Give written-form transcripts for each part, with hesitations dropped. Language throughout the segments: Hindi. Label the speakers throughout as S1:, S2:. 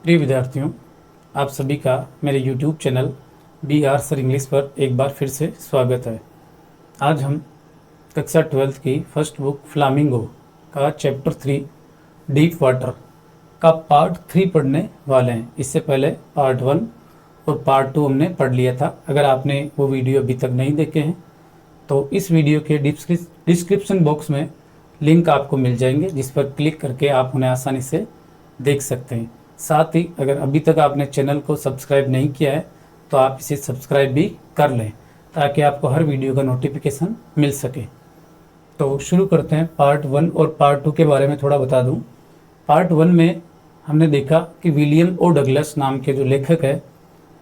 S1: प्रिय विद्यार्थियों, आप सभी का मेरे YouTube channel BR sir English पर एक बार फिर से स्वागत है। आज हम कक्षा 12th की फर्स्ट बुक फ्लामिंगो का चैप्टर 3 डीप वाटर का पार्ट 3 पढ़ने वाले हैं। इससे पहले पार्ट 1 और पार्ट 2 हमने पढ़ लिया था। अगर आपने वो वीडियो अभी तक नहीं देखे हैं तो इस वीडियो के डिस्क्रिप्शन बॉक्स में लिंक आपको मिल जाएंगे, जिस पर क्लिक करके आप उन्हें आसानी से देख सकते हैं। साथ ही अगर अभी तक आपने चैनल को सब्सक्राइब नहीं किया है तो आप इसे सब्सक्राइब भी कर लें, ताकि आपको हर वीडियो का नोटिफिकेशन मिल सके। तो शुरू करते हैं। पार्ट 1 और पार्ट 2 के बारे में थोड़ा बता दूं। पार्ट 1 में हमने देखा कि विलियम ओ डगलस नाम के जो लेखक है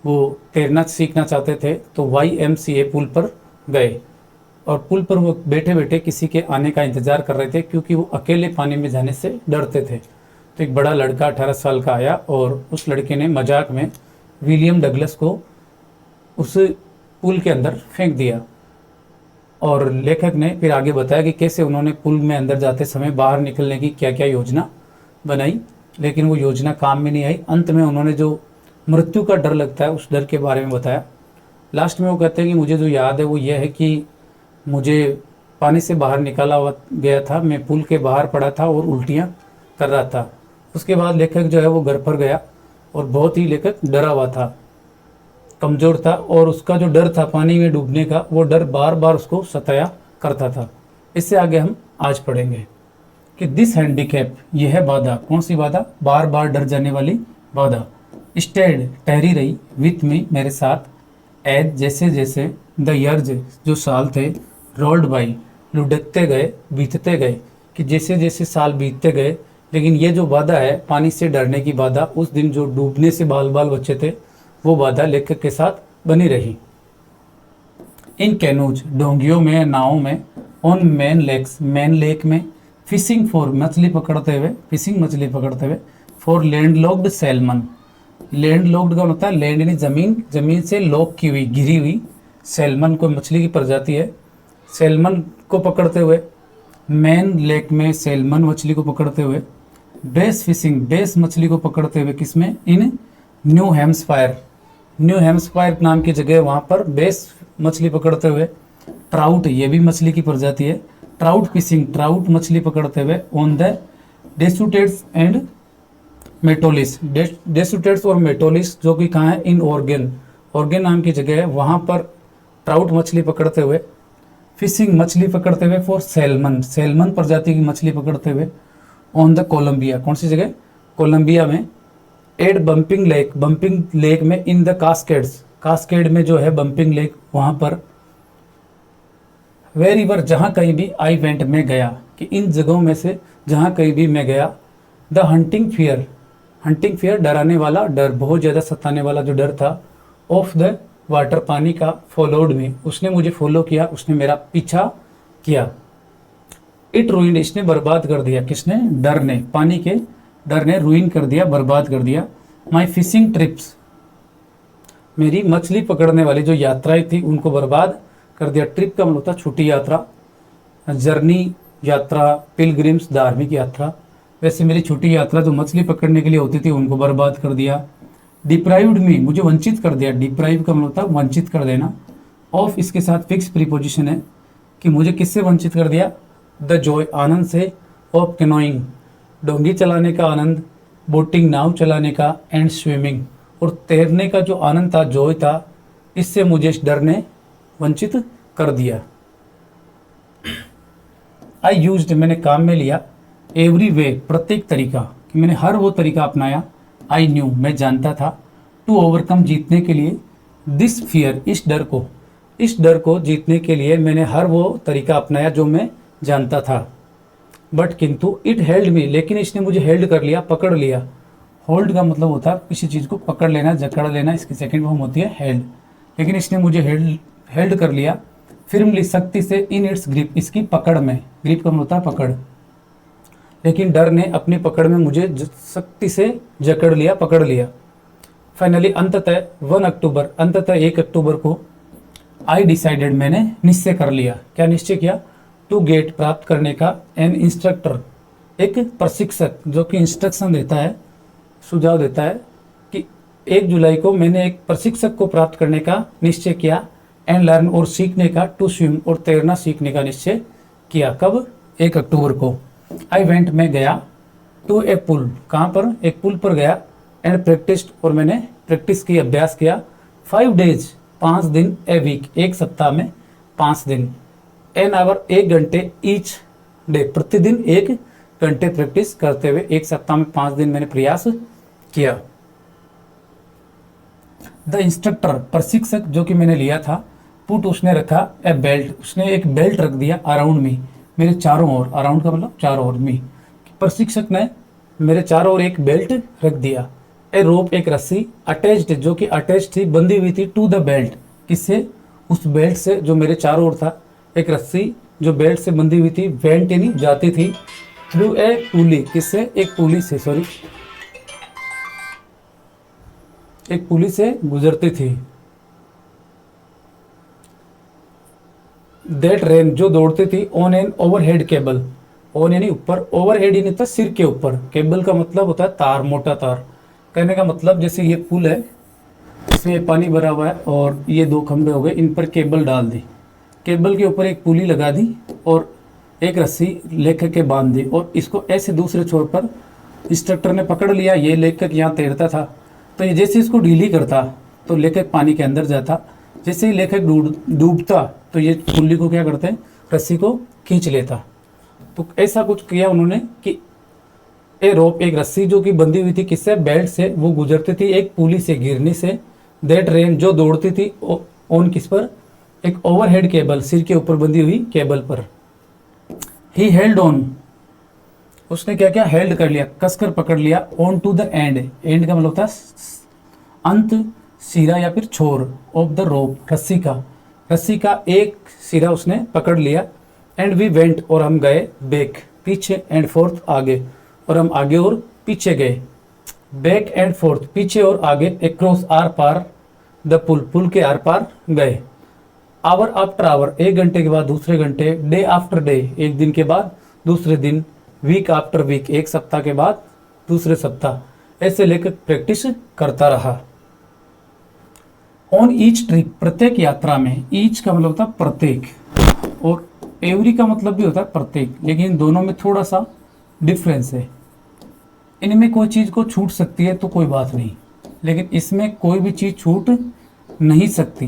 S1: वो तैरना सीखना चाहते थे, तो YMCA पुल पर गए और पुल पर वो बैठे बैठे किसी के आने का इंतज़ार कर रहे थे, क्योंकि वो अकेले पानी में जाने से डरते थे। तो एक बड़ा लड़का 18 साल का आया और उस लड़के ने मजाक में विलियम डगलस को उस पुल के अंदर फेंक दिया। और लेखक ने फिर आगे बताया कि कैसे उन्होंने पुल में अंदर जाते समय बाहर निकलने की क्या क्या योजना बनाई, लेकिन वो योजना काम में नहीं आई। अंत में उन्होंने जो मृत्यु का डर लगता है उस डर के बारे में बताया। लास्ट में वो कहते हैं कि मुझे जो याद है वो यह है कि मुझे पानी से बाहर निकाला गया था, मैं पुल के बाहर पड़ा था और उल्टियाँ कर रहा था। उसके बाद लेखक जो है वो घर पर गया और बहुत ही लेखक डरा हुआ था, कमज़ोर था, और उसका जो डर था पानी में डूबने का, वो डर बार बार उसको सताया करता था। इससे आगे हम आज पढ़ेंगे कि दिस हैंडीकैप, यह है बाधा। कौन सी बाधा? बार बार डर जाने वाली बाधा। स्टेड, ठहरी रही, विथ मी, मेरे साथ, एज, जैसे जैसे, द ईयर्स, जो साल थे, रोल्ड बाई, लुढ़कते गए, बीतते गए, कि जैसे जैसे साल बीतते गए। लेकिन ये जो बाधा है पानी से डरने की बाधा, उस दिन जो डूबने से बाल बाल बचे थे, वो बाधा लेखक के साथ बनी रही। इन कैनूज, डोंगियों में, नावों में, on main lakes, main lake में, फिशिंग फॉर, मछली पकड़ते हुए, फिशिंग मछली पकड़ते हुए, फॉर लैंडलॉक्ड सैल्मन। लैंडलॉक्ड का होता है लैंड यानी जमीन, जमीन से लॉक की हुई, घिरी हुई। सैल्मन को मछली की प्रजाति है, सैल्मन को पकड़ते हुए। मेन लेक में सैल्मन मछली को पकड़ते हुए। बेस फिशिंग, बेस मछली को पकड़ते हुए, किसमें? इन न्यू हैम्सफायर, न्यू हैम्सफायर नाम की जगह, वहाँ पर बेस मछली पकड़ते हुए। ट्राउट, ये भी मछली की प्रजाति है, ट्राउट फिशिंग, ट्राउट मछली पकड़ते हुए। ऑन द डेसुटेट्स एंड मेटोलिस, डेसुटेट्स और मेटोलिस जो कि कहाँ है? इन ऑर्गेन, ऑर्गेन नाम की जगह है, वहाँ पर ट्राउट मछली पकड़ते हुए। फिशिंग, मछली पकड़ते हुए, फॉर सैल्मन, सैल्मन प्रजाति की मछली पकड़ते हुए। ऑन द कोलंबिया, कौन सी जगह? कोलंबिया में। At Bumping Lake, Bumping Lake में। इन द कास्केड्स, कास्केड में जो है बम्पिंग लेक, वहाँ पर। वेरीवर, जहाँ कहीं भी, आई वेंट, में गया, कि इन जगहों में से जहाँ कहीं भी मैं गया। The hunting fear, hunting fear डराने वाला डर, बहुत ज़्यादा सताने वाला जो डर था। ऑफ द वाटर, पानी का। फॉलोड मी, उसने मुझे फॉलो किया, उसने मेरा पीछा किया। इट रूइंड, इसने बर्बाद कर दिया, किसने? डर ने, पानी के डर ने रूइन कर दिया, बर्बाद कर दिया। माई फिशिंग ट्रिप्स, मेरी मछली पकड़ने वाली जो यात्राएं थी उनको बर्बाद कर दिया। ट्रिप का मतलब होता छोटी यात्रा, जर्नी यात्रा, पिलग्रिम्स धार्मिक यात्रा। वैसे मेरी छोटी यात्रा जो मछली पकड़ने के लिए होती थी उनको बर्बाद कर दिया। डिप्राइव्ड मी, मुझे वंचित कर दिया। डिप्राइव का मतलब होता है वंचित कर देना। ऑफ, इसके साथ फिक्स प्रीपोजिशन है कि मुझे किससे वंचित कर दिया? द जॉय, आनंद से। ऑफ कैनोइंग, डोंगी चलाने का आनंद। बोटिंग, नाव चलाने का। एंड स्विमिंग, और तैरने का जो आनंद था, जॉय था, इससे मुझे इस डर ने वंचित कर दिया। आई यूज्ड, मैंने काम में लिया। एवरी वे, प्रत्येक तरीका, कि मैंने हर वो तरीका अपनाया। आई न्यू, मैं जानता था। टू ओवरकम, जीतने के लिए। दिस फियर, इस डर को, इस डर को जीतने के लिए मैंने हर वो तरीका अपनाया जो मैं जानता था। बट किंतु, इट हेल्ड मी, लेकिन इसने मुझे हेल्ड कर लिया, पकड़ लिया। होल्ड का मतलब होता है किसी चीज़ को पकड़ लेना, जकड़ लेना, इसकी सेकंड फॉर्म होती है हेल्ड। लेकिन इसने मुझे हेल्ड कर लिया। फिर्मली, सख्ती से। इन इट्स ग्रिप, इसकी पकड़ में। ग्रिप का मतलब होता है पकड़। लेकिन डर ने अपनी पकड़ में मुझे सख्ती से जकड़ लिया, पकड़ लिया। फाइनली, अंततः 1 अक्टूबर, अंततः 1 अक्टूबर को। आई डिसाइडेड, मैंने निश्चय कर लिया। क्या निश्चय किया? टू गेट, प्राप्त करने का। एन इंस्ट्रक्टर, एक प्रशिक्षक जो कि इंस्ट्रक्शन देता है, सुझाव देता है, 1 जुलाई को मैंने एक प्रशिक्षक को प्राप्त करने का निश्चय किया एंड लर्न और सीखने का टू स्विम और तैरना सीखने का निश्चय किया। कब? 1 अक्टूबर को। आई वेंट मैं गया टू ए पुल, कहाँ पर? एक पुल पर गया एंड प्रैक्टिस्ड और मैंने प्रैक्टिस की, अभ्यास किया 5 डेज 5 दिन ए वीक, एक सप्ताह में 5 दिन, एन आवर 1 घंटे ईच डे, प्रतिदिन 1 घंटे प्रैक्टिस करते हुए एक सप्ताह में 5 दिन मैंने प्रयास किया। द इंस्ट्रक्टर, प्रशिक्षक जो कि मैंने लिया था, पुट उसने रखा ए बेल्ट, उसने एक बेल्ट रख दिया अराउंड मी, मेरे चारों ओर, अराउंड का मतलब चारों ओर, मी, प्रशिक्षक ने मेरे चारों ओर एक बेल्ट रख दिया। ए रोप, एक रस्सी, अटैच्ड जो कि अटैच थी, बंधी हुई थी, टू द बेल्ट, किससे? उस बेल्ट से जो मेरे चारों ओर था, एक रस्सी जो बेल्ट से बंधी हुई थी, वेंट यानी जाती थी, थ्रू ए पुली, किससे? एक पुली से, सॉरी, एक पुली से गुजरती थी। दैट रेन, जो दौड़ती थी, on an overhead cable, on यानी ऊपर, ओवरहेड यानी था सिर के ऊपर, केबल का मतलब होता है तार, मोटा तार। कहने का मतलब जैसे ये पुल है, इसमें पानी भरा हुआ है और ये 2 खंभे हो गए, इन पर केबल डाल दी, केबल के ऊपर एक पुली लगा दी और एक रस्सी लेखक के बांध दी और इसको ऐसे दूसरे छोर पर इंस्ट्रक्टर ने पकड़ लिया। ये लेखक यहाँ तैरता था, तो ये जैसे इसको ढीली करता तो लेखक पानी के अंदर जाता, जैसे ही लेखक डूबता तो ये पुल्ली को क्या करते हैं, रस्सी को खींच लेता। तो ऐसा कुछ किया उन्होंने कि ए रोप, एक रस्सी जो कि बंधी हुई थी, किससे? बेल्ट से, वो गुजरती थी एक पुली से, गिरने से। दैट रेन, जो दौड़ती थी, ऑन किस पर? एक ओवरहेड केबल, सिर के ऊपर बंधी हुई केबल पर। ही हेल्ड ऑन, उसने क्या किया? हेल्ड कर लिया, कसकर पकड़ लिया, on to the end, end का मतलब होता है अंत, सिरा या फिर छोर, ऑफ द रोप, रस्सी का, रस्सी का एक सिरा उसने पकड़ लिया। एंड वी वेंट, और हम गए, बैक, पीछे, एंड फोर्थ, आगे, और हम आगे और पीछे गए, बैक एंड फोर्थ, पीछे और आगे, अक्रॉस, आर पार, द पुल, पुल के आर पार गए। आवर आफ्टर आवर, 1 घंटे के बाद दूसरे घंटे, डे आफ्टर डे, एक दिन के बाद दूसरे दिन, वीक आफ्टर वीक, एक सप्ताह के बाद दूसरे सप्ताह, ऐसे लेकर प्रैक्टिस करता रहा। ऑन ईच ट्रिप, प्रत्येक यात्रा में, ईच का मतलब होता है प्रत्येक और एवरी का मतलब भी होता है प्रत्येक, लेकिन इन दोनों में थोड़ा सा डिफरेंस है। इनमें कोई चीज़ को छूट सकती है तो कोई बात नहीं, लेकिन इसमें कोई भी चीज़ छूट नहीं सकती।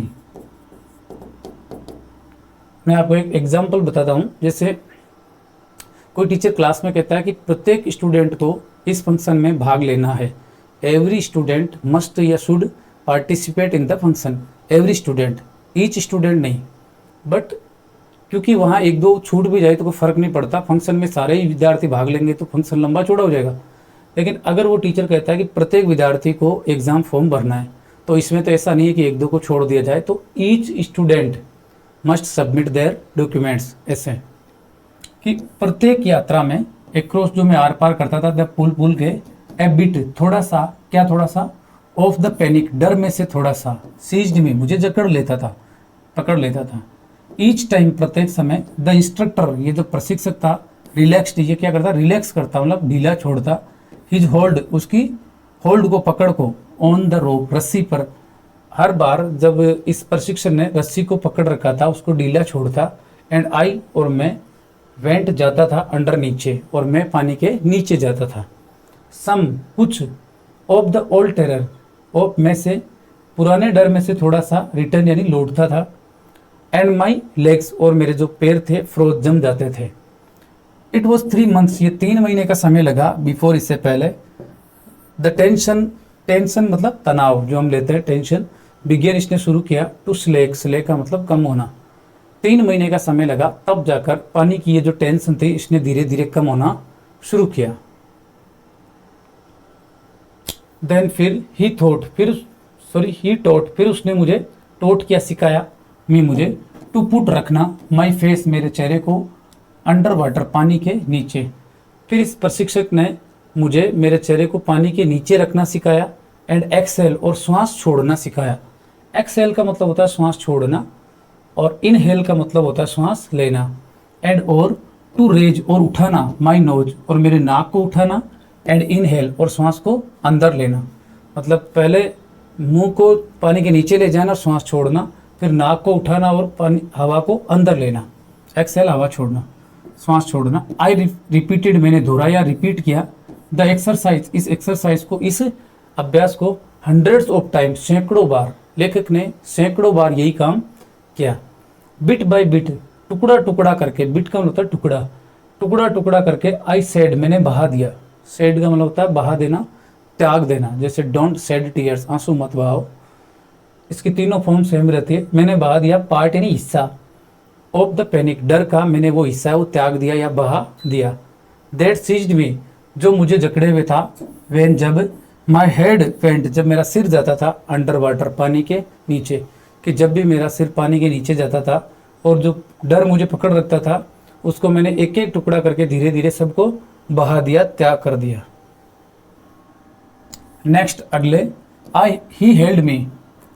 S1: मैं आपको एक एग्जांपल बताता हूँ। जैसे कोई टीचर क्लास में कहता है कि प्रत्येक स्टूडेंट को इस फंक्शन में भाग लेना है, एवरी स्टूडेंट मस्ट या should participate in the function, every student, each student नहीं। बट क्योंकि वहाँ 1-2 छूट भी जाए तो कोई फर्क नहीं पड़ता, फंक्शन में सारे ही विद्यार्थी भाग लेंगे तो फंक्शन लंबा चौड़ा हो जाएगा। लेकिन अगर वो टीचर कहता है कि प्रत्येक विद्यार्थी को एग्जाम फॉर्म भरना है, तो इसमें तो ऐसा नहीं है कि 1-2 को छोड़ दिया जाए, तो each student must submit there documents, ऐसे कि प्रत्येक यात्रा में एक्रॉस, जो मैं आर पार करता था, द पुल के, ए बिट, थोड़ा सा, क्या थोड़ा सा, ऑफ द पैनिक, डर में से थोड़ा सा, सीज्ड में, मुझे जकड़ लेता था, पकड़ लेता था। ईच टाइम, प्रत्येक समय, द इंस्ट्रक्टर, ये जो प्रशिक्षक था, रिलैक्स्ड, ये क्या करता? रिलैक्स करता, मतलब ढीला छोड़ता, हिज होल्ड, उसकी होल्ड को, पकड़ को, ऑन द रोप, रस्सी पर। हर बार जब इस प्रशिक्षक ने रस्सी को पकड़ रखा था, उसको ढीला छोड़ता। एंड आई, और मैं, वेंट, जाता था, अंडर, नीचे, और मैं पानी के नीचे जाता था। सम, कुछ, of the old terror, of में से, पुराने डर में से थोड़ा सा, रिटर्न यानी लौटता था। एंड माई लेग्स, और मेरे जो पैर थे, फ्रोज, जम जाते थे। इट वॉज 3 मंथ्स, ये 3 महीने का समय लगा, बिफोर, इससे पहले। द टेंशन, टेंशन मतलब तनाव जो हम लेते हैं, टेंशन, बिगेन, इसने शुरू किया, टू स्लेक, स्लेक का मतलब कम होना। 3 महीने का समय लगा, तब जाकर पानी की ये जो टेंशन थी, इसने धीरे धीरे कम होना शुरू किया। देन फिर ही थॉट, ही टॉट, फिर उसने मुझे टॉट किया, सिखाया, मुझे टू पुट, रखना, माई फेस, मेरे चेहरे को, अंडर वाटर, पानी के नीचे। फिर इस प्रशिक्षक ने मुझे मेरे चेहरे को पानी के नीचे रखना सिखाया। एंड एक्सेल, और श्वास छोड़ना सिखाया। एक्सेल का मतलब होता है श्वास छोड़ना, और इनहेल का मतलब होता है श्वास लेना। एंड और टू रेज, और उठाना, माई नोज, और मेरे नाक को उठाना। एंड इनहेल, और श्वास को अंदर लेना। मतलब पहले मुंह को पानी के नीचे ले जाना, श्वास छोड़ना, फिर नाक को उठाना और पानी हवा को अंदर लेना, एक्सेल हवा छोड़ना, श्वास छोड़ना। आई रिपीटेड, मैंने दोहराया, रिपीट किया। द एक्सरसाइज, इस एक्सरसाइज को, इस अभ्यास को हंड्रेड्स ऑफ टाइम, सैकड़ों बार, लेखक ने सैकड़ों बार यही काम किया। बिट बाय बिट, टुकड़ा टुकड़ा करके, बिट का मतलब होता है टुकड़ा, टुकड़ा टुकड़ा करके, आई सेड, मैंने बहा दिया। सेड का मतलब होता है बहा देना, त्याग देना। जैसे डोंट सेड टीयर्स, आंसू मत बहाओ, इसकी तीनों फॉर्म सेम रहती है। मैंने बहा दिया, पार्ट यानी हिस्सा, ऑफ द पैनिक, डर का मैंने वो हिस्सा है वो त्याग दिया या बहा दिया। दैट सीज्ड मी, जो मुझे जकड़े हुए था। व्हेन, जब, माई हेड वेंट, जब मेरा सिर जाता था, अंडर वाटर, पानी के नीचे, कि जब भी मेरा सिर पानी के नीचे जाता था और जो डर मुझे पकड़ रखता था, उसको मैंने एक एक टुकड़ा करके धीरे धीरे सबको बहा दिया, त्याग कर दिया। नेक्स्ट, अगले, आई ही हेल्ड मी,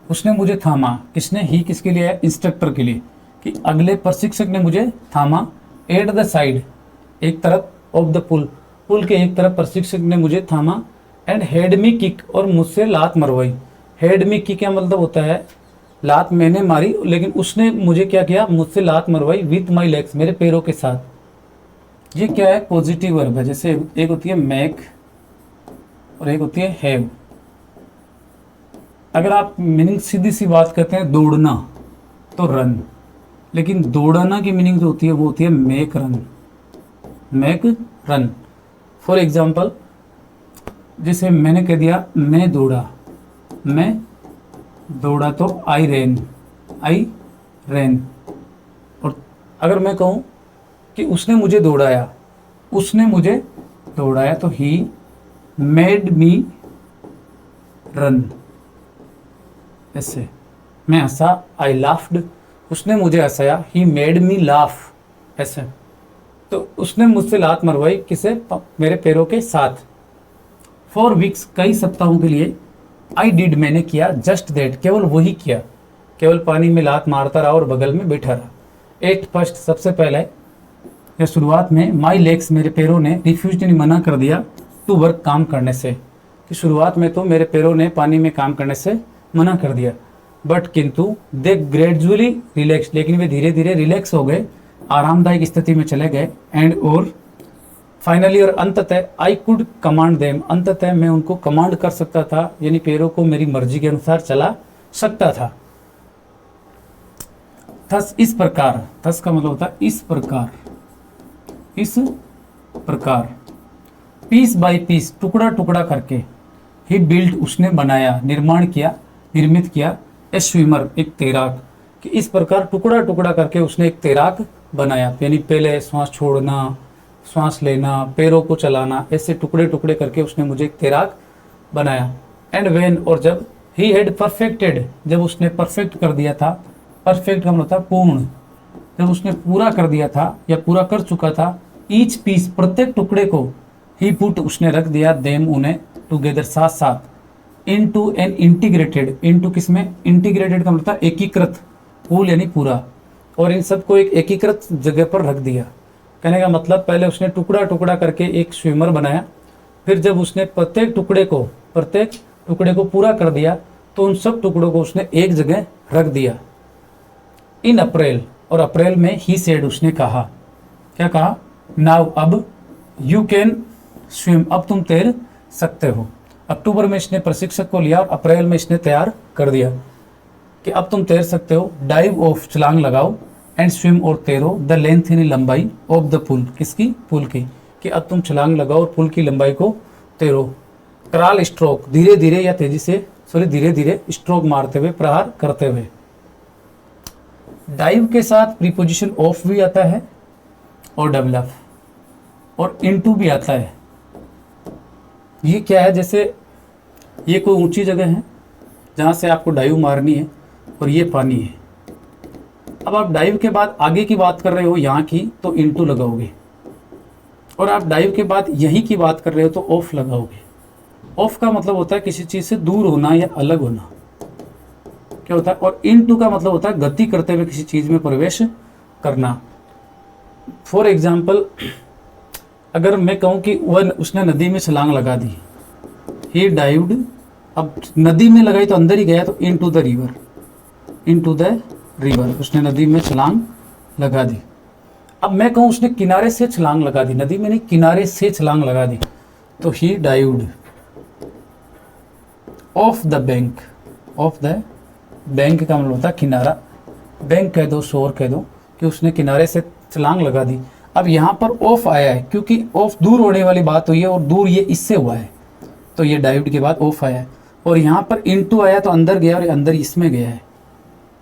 S1: उसने मुझे थामा। किसने? ही किसके लिए है? इंस्ट्रक्टर के लिए, कि अगले प्रशिक्षक ने मुझे थामा। एट द साइड, एक तरफ, ऑफ द पुल, पुल के एक तरफ प्रशिक्षक ने मुझे थामा। एंड हेड मी किक, और मुझसे लात मरवाई। हेड मी किक का मतलब होता है लात मैंने मारी, लेकिन उसने मुझे क्या किया? मुझसे लात मरवाई विथ माई लेग्स, मेरे पैरों के साथ। ये क्या है? पॉजिटिव वर्ब है। जैसे एक होती है मेक और एक होती है हैव। अगर आप मीनिंग सीधी सी बात करते हैं दौड़ना, तो रन, लेकिन दौड़ना की मीनिंग जो होती है वो होती है make run, make run. For example, जैसे मैंने कह दिया मैं दौड़ा, मैं दौड़ा, तो आई रेन, आई रेन। और अगर मैं कहूँ कि उसने मुझे दौड़ाया, उसने मुझे दौड़ाया, तो ही मेड मी रन। ऐसे, मैं हंसा, आई लाफ्ड, उसने मुझे हंसाया, ही मेड मी लाफ। ऐसे, तो उसने मुझसे लात मरवाई, किसे? मेरे पैरों के साथ। फॉर वीक्स, कई सप्ताहों के लिए। आई डिड, मैंने किया। जस्ट दैट, केवल वही किया, केवल पानी में लात मारता रहा और बगल में बैठा रहा। एट फर्स्ट, सबसे पहले या शुरुआत में, माई लेग्स, मेरे पैरों ने, रिफ्यूज ने मना कर दिया, टू वर्क, काम करने से। कि शुरुआत में तो मेरे पैरों ने पानी में काम करने से मना कर दिया, बट किंतु दे ग्रेजुअली रिलैक्स, लेकिन वे धीरे धीरे रिलैक्स हो गए, आरामदायक स्थिति में चले गए। एंड, और फाइनली, और अंततः, आई कुड कमांड देम, अंततः मैं उनको कमांड कर सकता था, यानी पैरों को मेरी मर्जी के अनुसार चला सकता था। थस, इस प्रकार, थस का मतलब होता है इस प्रकार, इस प्रकार। पीस बाय पीस, टुकड़ा टुकड़ा करके। ही बिल्ट, उसने बनाया, निर्माण किया, निर्मित किया। ए स्विमर, एक तैराक, कि इस प्रकार टुकड़ा टुकड़ा करके उसने एक तैराक बनाया, यानी पहले श्वास छोड़ना, श्वास लेना, पैरों को चलाना, ऐसे टुकड़े टुकड़े करके उसने मुझे एक तैराक बनाया। एंड व्हेन, और जब, ही हैड परफेक्टेड, जब उसने परफेक्ट कर दिया था, परफेक्ट का मतलब होता है पूर्ण, जब उसने पूरा कर दिया था या पूरा कर चुका था। ईच पीस, प्रत्येक टुकड़े को, ही पुट, उसने रख दिया, देम, उन्हें, टुगेदर, साथ साथ, इनटू एन इंटीग्रेटेड, इनटू किसमें? इंटीग्रेटेड का मतलब एकीकृत, पूल यानी पूरा, और इन सबको एक एकीकृत जगह पर रख दिया। कहने का मतलब, पहले उसने टुकड़ा टुकड़ा करके एक स्विमर बनाया, फिर जब उसने प्रत्येक टुकड़े को पूरा कर दिया, तो उन सब टुकड़ों को उसने एक जगह रख दिया। इन अप्रैल, और अप्रैल में, ही सेड, उसने कहा, क्या कहा? नाउ, अब, यू कैन स्विम, अब तुम तैर सकते हो। अक्टूबर में इसने प्रशिक्षक को लिया और अप्रैल में इसने तैयार कर दिया कि अब तुम तैर सकते हो। डाइव ऑफ, छलांग लगाओ। एंड स्विम, और तैरो। द लेंथ यानी लंबाई, ऑफ द पुल, किसकी? पुल की, कि अब तुम छलांग लगाओ और पुल की लंबाई को तैरो। क्रॉल स्ट्रोक, धीरे धीरे या तेजी से, धीरे धीरे स्ट्रोक मारते हुए, प्रहार करते हुए। डाइव के साथ प्रीपोजिशन ऑफ भी आता है और डबल ऑफ, और इनटू भी आता है। ये क्या है? जैसे ये कोई ऊंची जगह है जहाँ से आपको डाइव मारनी है और ये पानी है। अब आप डाइव के बाद आगे की बात कर रहे हो यहाँ की, तो इनटू लगाओगे, और आप डाइव के बाद यहीं की बात कर रहे हो तो ऑफ लगाओगे। ऑफ का मतलब होता है किसी चीज से दूर होना या अलग होना, क्या होता है? और इनटू का मतलब होता है गति करते हुए किसी चीज में प्रवेश करना। फॉर एग्जाम्पल, अगर मैं कहूँ कि वह, उसने नदी में छलांग लगा दी, ही डाइव्ड अब नदी में लगाई तो अंदर ही गया, तो into the river, into the river, उसने नदी में छलांग लगा दी। अब मैं कहूँ उसने किनारे से छलांग लगा दी, नदी में नहीं, किनारे से छलांग लगा दी, तो he dived off the bank, off the bank का मतलब होता है किनारा, बैंक कह दो, शोर कह दो, कि उसने किनारे से छलांग लगा दी। अब यहाँ पर ऑफ आया है क्योंकि ऑफ दूर होने वाली बात हुई है और दूर ये इससे हुआ है, तो ये डाइव्ड के बाद ऑफ आया है। और यहाँ पर इनटू आया तो अंदर गया, और अंदर इसमें गया है।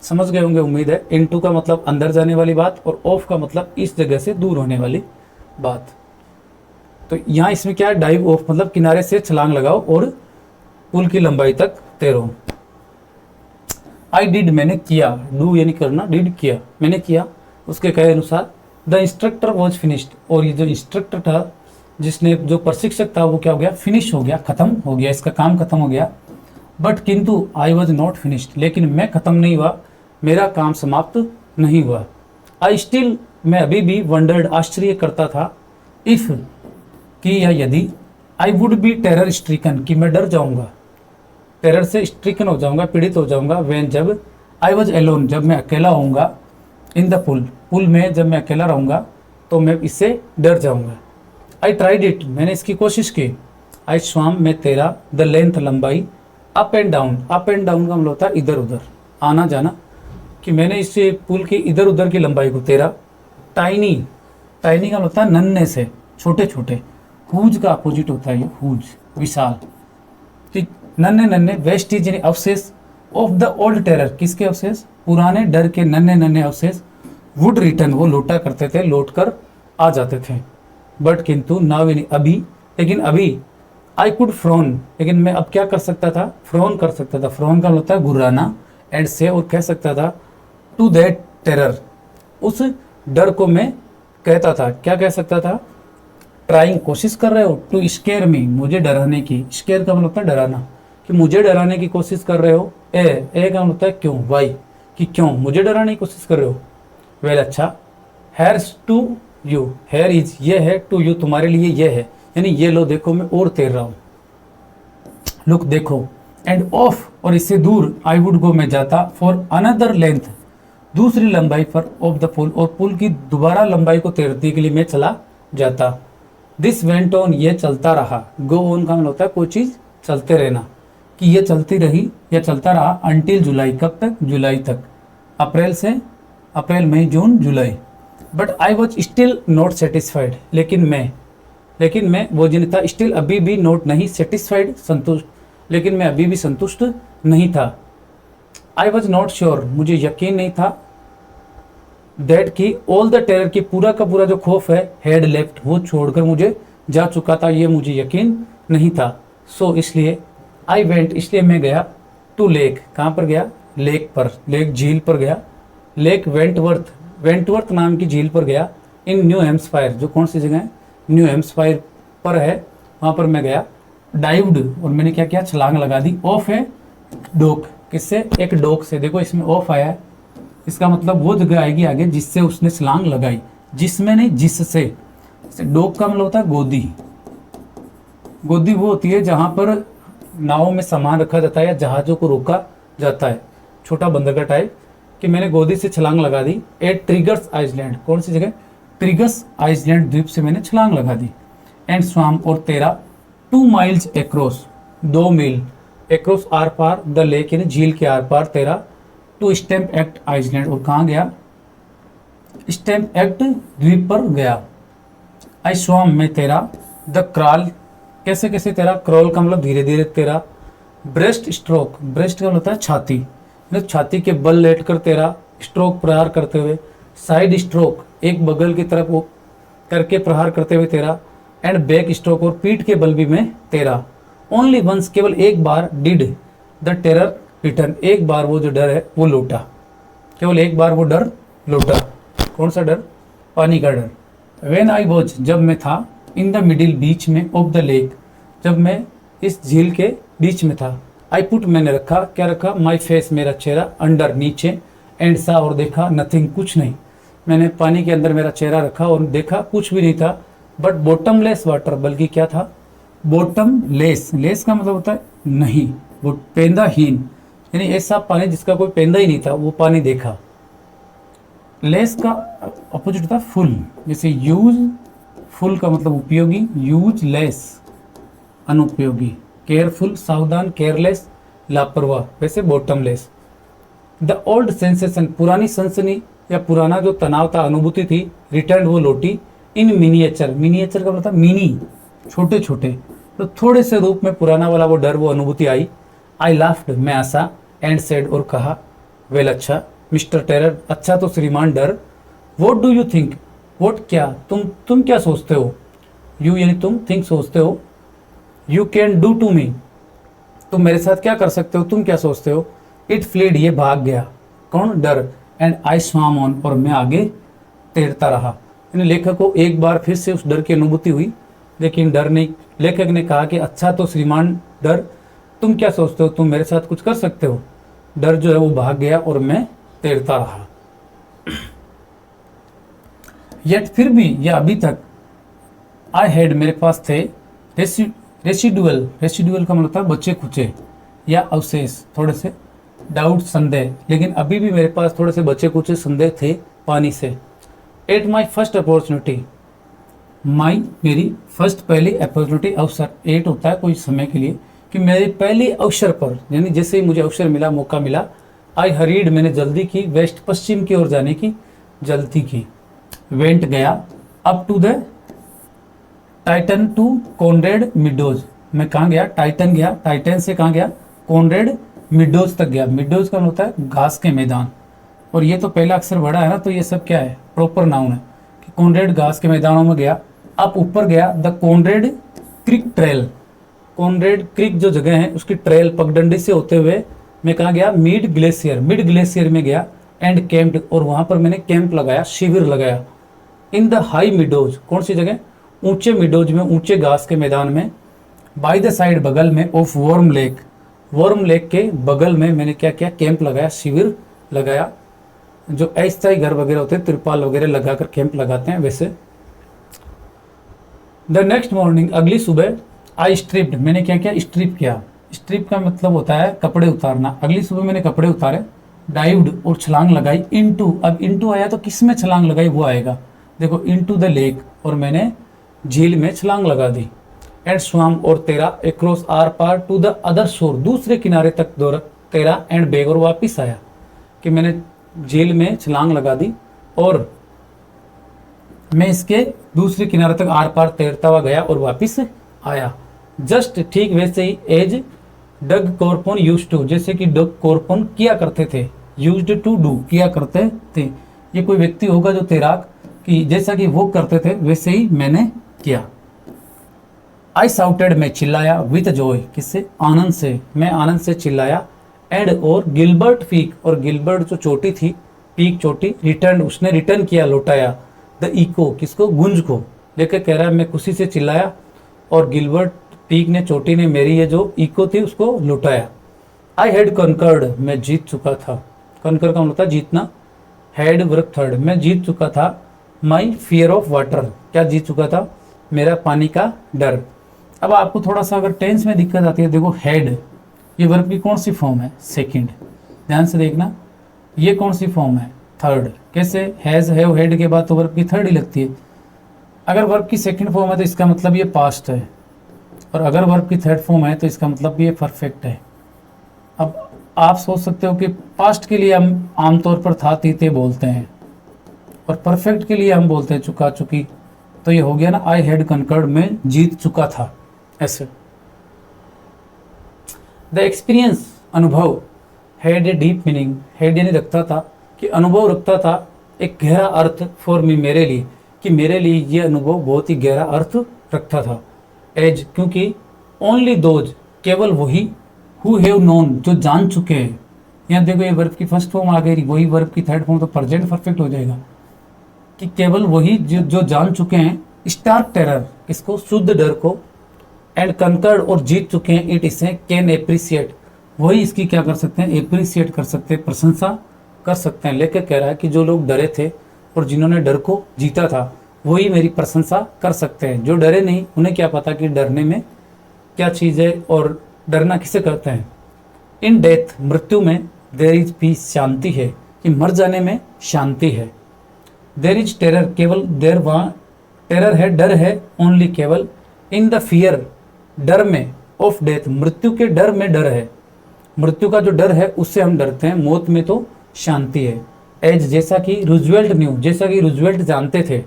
S1: समझ गए होंगे उम्मीद है। इनटू का मतलब अंदर जाने वाली बात, और ऑफ का मतलब इस जगह से दूर होने वाली बात। तो यहाँ इसमें क्या है, डाइव ऑफ मतलब किनारे से छलांग लगाओ और पुल की लंबाई तक तैरो। आई डिड मैंने किया, डू यानी करना, डिड किया मैंने किया, उसके कहे अनुसार। द इंस्ट्रक्टर वॉज फिनिश्ड, और ये जो इंस्ट्रक्टर था, जिसने जो प्रशिक्षक था, वो क्या हो गया, फिनिश हो गया, खत्म हो गया, इसका काम खत्म हो गया। बट किंतु आई वॉज नॉट फिनिश्ड, लेकिन मैं खत्म नहीं हुआ, मेरा काम समाप्त नहीं हुआ। आई स्टिल, मैं अभी भी वंडर्ड, आश्चर्य करता था, इफ कि या यदि, I would be terror stricken, कि मैं डर जाऊंगा, टेरर से स्ट्रिकन हो जाऊंगा, पीड़ित हो जाऊंगा, व्हेन जब, आई वॉज एलोन, जब मैं अकेला होऊंगा, इन द पुल, पुल में जब मैं अकेला रहूंगा तो मैं इससे डर जाऊंगा। आई ट्राइड इट, मैंने इसकी कोशिश की। आई स्वाम, मैं तैरा, द लेंथ, लंबाई, up and down, up and down का मतलब होता है इधर उधर आना जाना, कि मैंने इस पुल की इधर उधर की लंबाई को तैरा। टाइनी, टाइनी का मतलब होता है नन्हे से, छोटे छोटे। हुज का अपोजिट होता है ये, हुज विशाल, ठीक, नन्हे नन्हे। वेस्टिज यानी अवशेष, ऑफ द ओल्ड टेरर, किसके अवशेष, पुराने डर के नन्हे नन्हे अवशेष। वुड रिटर्न, वो लौटा करते थे, लौट कर आ जाते थे। बट किंतु नाउ यानी अभी, लेकिन अभी। आई कुड फ्रोन, लेकिन मैं अब क्या कर सकता था, फ्रोन कर सकता था। फ्रोन का होता है घुराना, एंड से, और कह सकता था, टू दैट टेरर, उस डर को मैं कहता था, क्या कह सकता था, ट्राइंग, कोशिश कर रहे हो, टू स्केयर मी, मुझे डराने की। स्केयर का मतलब होता है डराना, कि मुझे डराने की कोशिश कर रहे हो। ए का मतलब होता है क्यों, वाई, कि क्यों मुझे डराने की कोशिश कर रहे हो। वेल, अच्छा। हैर्स टू यू, हेयर इज, ये है, टू यू, तुम्हारे लिए ये है, यानी ये लो देखो मैं और तैर रहा हूं, लुक देखो। एंड ऑफ, और इससे दूर, आई वुड गो, मैं जाता, फॉर अनदर लेंथ, दूसरी लंबाई पर, ऑफ द पुल, और पुल की दोबारा लंबाई को तैरने के लिए मैं चला जाता। दिस वेंट ऑन, ये चलता रहा। गो ऑन का मतलब होता है कोई चीज चलते रहना, कि ये चलती रही या चलता रहा, अंटिल जुलाई, कब तक, जुलाई तक, अप्रैल से, अप्रैल मई जून जुलाई। But I was still not satisfied, लेकिन मैं वो जिन था, स्टिल अभी भी, नॉट नहीं, सेटिस्फाइड संतुष्ट, लेकिन मैं अभी भी संतुष्ट नहीं था। आई वॉज नॉट श्योर, मुझे यकीन नहीं था, दैट की ऑल द टेरर, की पूरा का पूरा जो खौफ है, हैड लेफ्ट, वो छोड़कर मुझे जा चुका था, ये मुझे यकीन नहीं था। सो इसलिए, आई वेंट, इसलिए मैं गया, टू लेक, कहाँ पर गया, लेक पर, लेक झील पर गया, लेक वेंटवर्थ, वेंटवर्थ नाम की झील पर गया, इन न्यू हेम्सफायर, जो कौन सी जगह है, न्यू हेम्सफायर पर है, वहाँ पर मैं गया। डाइव्ड, और मैंने क्या किया, छलांग लगा दी। ऑफ है डोक, किससे, एक डोक से, देखो इसमें ऑफ आया है, इसका मतलब वो जगह आएगी आगे जिससे उसने छलांग लगाई, जिसमें नहीं, जिससे। डोक का मतलब होता है गोदी, गोदी वो होती है जहाँ पर नावों में सामान रखा जाता है या जहाज़ों को रोका जाता है, छोटा बंदरगाह टाइप, कि मैंने गोदी से छलांग लगा दी। एट ट्रिगर्स आइसलैंड, कौन सी जगह, ट्रिगर्स आइसलैंड द्वीप से मैंने छलांग लगा दी। एंड स्वाम, और तेरा, 2 माइल्स एक्रोस, 2 मील, एक्रोस आर पार, द लेक यानी झील के आर पार, तेरा, टू स्टैम्प एक्ट आइसलैंड, और कहाँ गया, स्टैम्प एक्ट द्वीप पर गया। आई स्वाम, मैं तेरा, द क्राल, कैसे कैसे तेरा, क्रॉल का मतलब धीरे धीरे तेरा। ब्रेस्ट स्ट्रोक, ब्रेस्ट का मतलब होता है छाती, मतलब छाती के बल लेट कर तेरा, स्ट्रोक प्रहार करते हुए। साइड स्ट्रोक, एक बगल की तरफ वो करके प्रहार करते हुए तेरा। एंड बैक स्ट्रोक, और पीठ के बल भी में तेरा। ओनली वंस, केवल एक बार, डिड द टेरर रिटर्न, एक बार वो जो डर है वो लौटा, केवल एक बार वो डर लौटा। कौन सा डर, पानी का डर। व्हेन आई वॉज, जब मैं था, इन द मिडिल, बीच में, ऑफ द लेक, जब मैं इस झील के बीच में था। आई पुट, मैंने रखा, क्या रखा, माई फेस, मेरा चेहरा, अंडर, नीचे, एंड सा, और देखा, नथिंग, कुछ नहीं। मैंने पानी के अंदर मेरा चेहरा रखा और देखा, कुछ भी नहीं था। बट बॉटमलेस वाटर, बल्कि क्या था, बॉटम लेस, लेस का मतलब होता है नहीं, वो पेंदाहीन यानी ऐसा पानी जिसका कोई पेंदा ही नहीं था, वो पानी देखा। लेस का अपोजिट था फुल, जैसे यूज फुल का मतलब उपयोगी, यूज लेस अनुपयोगी, केयरफुल सावधान, केयरलेस लापरवाह, वैसे बॉटमलेस। द ओल्ड सेंसेशन पुरानी सनसनी या पुराना जो तनाव था, अनुभूति थी, रिटर्न वो लौटी इन मिनिएचर, मिनिएचर का मतलब मिनी छोटे छोटे, तो थोड़े से रूप में पुराना वाला वो डर वो अनुभूति आई। आई लाफ्ड मैं हंसा, एंड सेड और कहा, वेल अच्छा मिस्टर टेरर, अच्छा तो श्रीमान डर। What do you think, what क्या, तुम क्या सोचते हो, यू यानी तुम, थिंक सोचते हो, you can do to me तुम मेरे साथ क्या कर सकते हो, तुम क्या सोचते हो। इट फ्लीड ये भाग गया, कौन, डर। एंड आई स्वाम ऑन और मैं आगे तैरता रहा। यानी लेखक को एक बार फिर से उस डर की अनुभूति हुई, लेकिन डर नहीं। लेखक ने कहा कि अच्छा तो श्रीमान डर, तुम क्या सोचते हो, तुम मेरे साथ कुछ कर सकते हो। डर जो है वो भाग गया और मैं तैरता रहा। येट फिर भी या अभी तक, आई हैड मेरे पास थे, रेसिडुअल, रेसिडुअल का मतलब था बचे खुचे या अवशेष, थोड़े से डाउट संदेह, लेकिन अभी भी मेरे पास थोड़े से बचे कुचे संदेह थे पानी से। एट माई फर्स्ट अपॉर्चुनिटी, माई मेरी फर्स्ट पहली अपॉर्चुनिटी, अवसर, एट होता है कोई समय के लिए, कि मेरे पहले अवसर पर, यानी जैसे ही मुझे अवसर मिला, मौका मिला, आई हरीड मैंने जल्दी की, वेस्ट पश्चिम की ओर जाने की जल्दी की। वेंट गया, up to the titan to Conrad Meadows, मैं कहाँ गया, टाइटन गया, टाइटन से कहाँ गया, कॉनरेड मिडोज तक गया। मिडोज का होता है घास के मैदान, और ये तो पहला अक्षर बड़ा है ना, तो ये सब क्या है, प्रॉपर नाउन है कि कॉनरेड घास के मैदानों में गया। अब ऊपर गया, the Conrad Creek trail, Conrad Creek जो जगह है उसकी ट्रेल पगडंडी से होते हुए मैं कहाँ गया, मिड ग्लेशियर, मिड ग्लेशियर में गया। एंड कैंप्ड और वहां पर मैंने कैंप लगाया, शिविर लगाया। इन द हाई मिडोज, कौन सी जगह, ऊंचे मिडोज में, ऊंचे घास के मैदान में। बाय द साइड बगल में, of warm lake, warm lake के बगल में मैंने क्या किया, कैंप लगाया, शिविर लगाया। जो अस्थायी घर वगैरह होते हैं, तिरपाल वगैरह लगाकर कैंप लगाते हैं वैसे। द नेक्स्ट मॉर्निंग, अगली सुबह, आई स्ट्रिप्ड, मैंने क्या किया, स्ट्रिप किया। स्ट्रिप का मतलब होता है कपड़े उतारना। अगली सुबह मैंने कपड़े उतारे। डाइव्ड और छलांग लगाई, इनटू, अब इनटू आया तो किस में छलांग लगाई वो आएगा, देखो इनटू द लेक, और मैंने झील में छलांग लगा दी। एंड स्वाम और तेरा, अक्रॉस आर पार, टू द अदर शोर, दूसरे किनारे तक तेरा, एंड बैग और वापिस आया, कि मैंने झील में छलांग लगा दी और मैं इसके दूसरे किनारे तक आर पार तैरता हुआ गया और वापिस आया। जस्ट ठीक वैसे ही एज डग कॉर्पोन यूज्ड टू, जैसे कि डग कॉर्पोन किया करते थे, यूज्ड टू डू किया करते थे। ये कोई व्यक्ति होगा जो तैराक, कि जैसा कि वो करते थे वैसे ही मैंने किया। आई साउटेड, मैं चिल्लाया, विथ जॉय, किससे, आनंद से, मैं आनंद से चिल्लाया। एंड और गिलबर्ट पीक, और गिलबर्ट जो चोटी थी, पीक चोटी, रिटर्न, उसने रिटर्न किया, लौटाया। द इको, किसको, गुंज को लेकर कह रहा है मैं खुशी से चिल्लाया, और गिलबर्ट पीक ने, चोटी ने, मेरी ये जो इको थी उसको लौटाया। आई हैड कनकर्ड, मैं जीत चुका था, कनकर का मतलब जीतना, हैड वर्क थर्ड, मैं जीत चुका था। माई फियर ऑफ वाटर, क्या जीत चुका था, मेरा पानी का डर। अब आपको थोड़ा सा अगर टेंस में दिक्कत आती है, देखो हैड, ये वर्ब की कौन सी फॉर्म है, सेकंड, ध्यान से देखना, ये कौन सी फॉर्म है, थर्ड। कैसे, हैज, हैव, हैड के बाद तो वर्ब की थर्ड ही लगती है। अगर वर्ब की सेकंड फॉर्म है तो इसका मतलब ये पास्ट है, और अगर वर्ब की थर्ड फॉर्म है तो इसका मतलब ये परफेक्ट है। अब आप सोच सकते हो कि पास्ट के लिए हम आमतौर पर था, तीते बोलते हैं, और परफेक्ट के लिए हम बोलते हैं चुका, चुकी, तो ये हो गया ना, आई हैड कनकर्ड, में जीत चुका था, ऐसे। द एक्सपीरियंस, अनुभव, had a deep meaning, had यानी रखता था, कि अनुभव रखता था एक गहरा अर्थ, फॉर मी, मेरे लिए, कि मेरे लिए ये अनुभव बहुत ही गहरा अर्थ रखता था। एज, क्योंकि ओनली दोज, केवल वही, हु हैव नोन, जो जान चुके हैं। यहाँ देखो ये वर्ब की फर्स्ट फॉर्म आ गई, वही वर्ब की थर्ड फॉर्म, तो प्रेजेंट परफेक्ट हो जाएगा, कि केवल वही जो जान चुके हैं। स्टार्क टेरर, किसको, शुद्ध डर को। एंड कंकर्ड, और जीत चुके हैं, इट, इसे, कैन एप्रिसिएट, वही इसकी क्या कर सकते हैं, एप्रिसिएट कर सकते हैं, प्रशंसा कर सकते हैं। लेकर कह रहा है कि जो लोग डरे थे और जिन्होंने डर को जीता था, वही मेरी प्रशंसा कर सकते हैं। जो डरे नहीं, उन्हें क्या पता कि डरने में क्या चीज़ है और डरना किसे कहते हैं। इन डेथ मृत्यु में, देर इज पीस शांति है, कि मर जाने में शांति है। देर इज टेरर, केवल देर वहाँ टेरर है, डर है, ओनली केवल। इन द फियर, डर में, ऑफ डेथ, मृत्यु के डर में डर है, मृत्यु का जो डर है उससे हम डरते हैं, मौत में तो शांति है। एज, जैसा कि रूजवेल्ट न्यू, जैसा कि रूजवेल्ट जानते थे।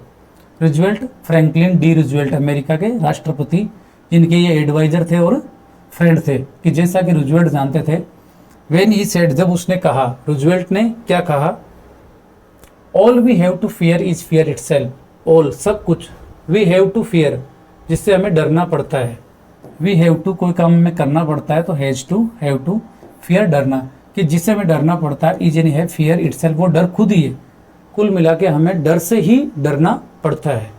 S1: Roosevelt Franklin D Roosevelt, America के राष्ट्रपति, जिनके ये एडवाइजर थे और फ्रेंड थे, कि जैसा कि रूजवेल्ट जानते थे। व्हेन ही सेड, जब उसने कहा, रूजवेल्ट ने क्या कहा, all we have to fear is fear itself, all, सब कुछ, वी हैव टू फियर, जिससे हमें डरना पड़ता है। वी हैव टू, कोई काम में करना पड़ता है तो has to, have to, fear, डरना, कि जिससे हमें डरना पड़ता है, इज यानी है, फियर इटसेल्फ, वो डर खुद ही है। कुल मिला के हमें डर से ही डरना पड़ता है।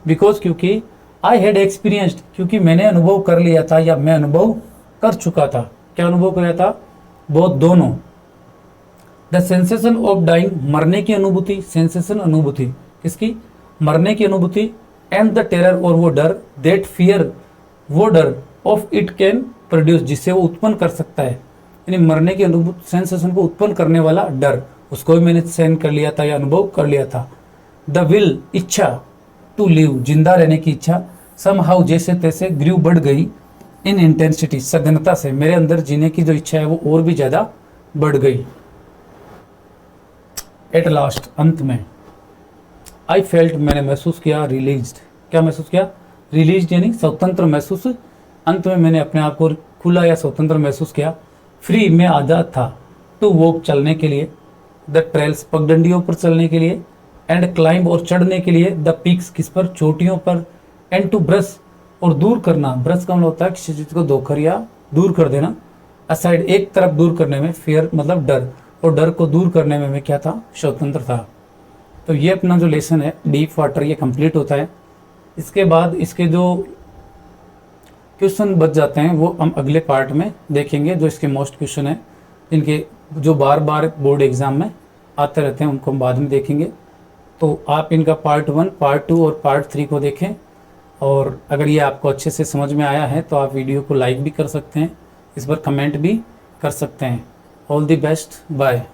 S1: बिकॉज, क्योंकि आई हैड एक्सपीरियंस्ड, क्योंकि मैंने अनुभव कर लिया था, या मैं अनुभव कर चुका था। क्या अनुभव कर लिया था? बहुत, दोनों। द सेंसेशन ऑफ डाइंग, मरने की अनुभूति, सेंसेशन, अनुभूति, किसकी? मरने की अनुभूति। एंड द टेरर, और वो डर, दैट फियर, वो डर, ऑफ इट कैन प्रोड्यूस, जिससे वो उत्पन्न कर सकता है, यानी मरने की अनुभूति, सेंसेशन को उत्पन्न करने वाला डर, उसको भी मैंने सहन कर लिया था या अनुभव कर लिया था। द विल, इच्छा, टू लिव, जिंदा रहने की इच्छा, सम हाउ, जैसे तैसे, ग्रीव, बढ़ गई, इन इंटेंसिटी, सघनता से, मेरे अंदर जीने की जो इच्छा है वो और भी ज़्यादा बढ़ गई। एट लास्ट, अंत में, आई फेल्ट, मैंने महसूस किया, रिलीज्ड, क्या महसूस किया? रिलीज्ड, यानी स्वतंत्र महसूस, अंत में मैंने अपने आप को खुला या स्वतंत्र महसूस किया। फ्री, मैं आज़ाद था। टू वॉक, चलने के लिए। द ट्रेल्स, पगडंडियों पर चलने के लिए। एंड क्लाइंब, और चढ़ने के लिए। द पीक्स, किस पर? चोटियों पर। एंड टू ब्रश, और दूर करना, ब्रश का मतलब होता है किसी चीज़ को धोकर या दूर कर देना। असाइड, एक तरफ दूर करने में, फियर मतलब डर, और डर को दूर करने में मैं क्या था? स्वतंत्र था। तो ये अपना जो लेसन है डीप वाटर, ये कंप्लीट होता है। इसके बाद इसके जो क्वेश्चन बच जाते हैं वो हम अगले पार्ट में देखेंगे, जो इसके मोस्ट क्वेश्चन है, जिनके जो बार बार बोर्ड एग्जाम में आते रहते हैं, उनको हम बाद में देखेंगे। तो आप इनका पार्ट 1, पार्ट 2 और पार्ट 3 को देखें। और अगर ये आपको अच्छे से समझ में आया है तो आप वीडियो को लाइक भी कर सकते हैं, इस पर कमेंट भी कर सकते हैं। All the best, bye.